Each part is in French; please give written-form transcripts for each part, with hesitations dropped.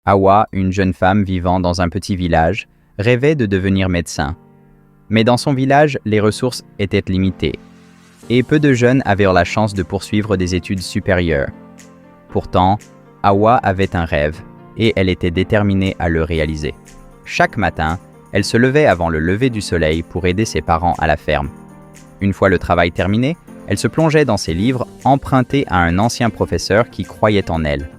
Hawa, une jeune femme vivant dans un petit village, rêvait de devenir médecin. Mais dans son village, les ressources étaient limitées, et peu de jeunes avaient la chance de poursuivre des études supérieures. Pourtant, Hawa avait un rêve, et elle était déterminée à le réaliser. Chaque matin, elle se levait avant le lever du soleil pour aider ses parents à la ferme. Une fois le travail terminé, elle se plongeait dans ses livres empruntés à un ancien professeur qui croyait en elle.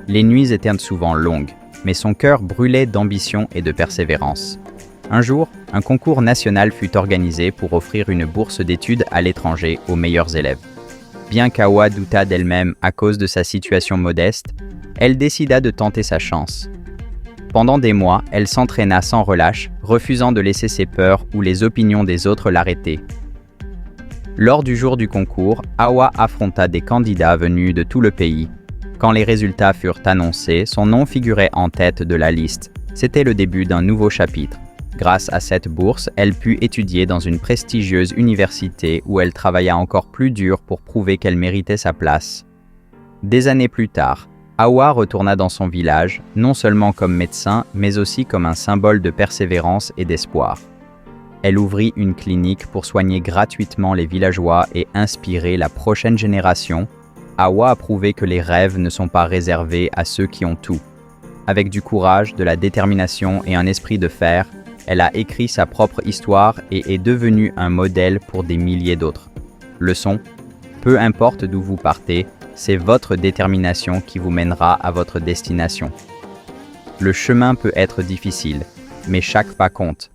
Les nuits étaient souvent longues, mais son cœur brûlait d'ambition et de persévérance. Un jour, un concours national fut organisé pour offrir une bourse d'études à l'étranger aux meilleurs élèves. Bien qu'Hawa doutât d'elle-même à cause de sa situation modeste, elle décida de tenter sa chance. Pendant des mois, elle s'entraîna sans relâche, refusant de laisser ses peurs ou les opinions des autres l'arrêter. Lors du jour du concours, Hawa affronta des candidats venus de tout le pays. Quand les résultats furent annoncés, son nom figurait en tête de la liste. C'était le début d'un nouveau chapitre. Grâce à cette bourse, elle put étudier dans une prestigieuse université où elle travailla encore plus dur pour prouver qu'elle méritait sa place. Des années plus tard, Hawa retourna dans son village, non seulement comme médecin, mais aussi comme un symbole de persévérance et d'espoir. Elle ouvrit une clinique pour soigner gratuitement les villageois et inspirer la prochaine génération. Hawa a prouvé que les rêves ne sont pas réservés à ceux qui ont tout. Avec du courage, de la détermination et un esprit de fer, elle a écrit sa propre histoire et est devenue un modèle pour des milliers d'autres. Leçon: peu importe d'où vous partez, c'est votre détermination qui vous mènera à votre destination. Le chemin peut être difficile, mais chaque pas compte.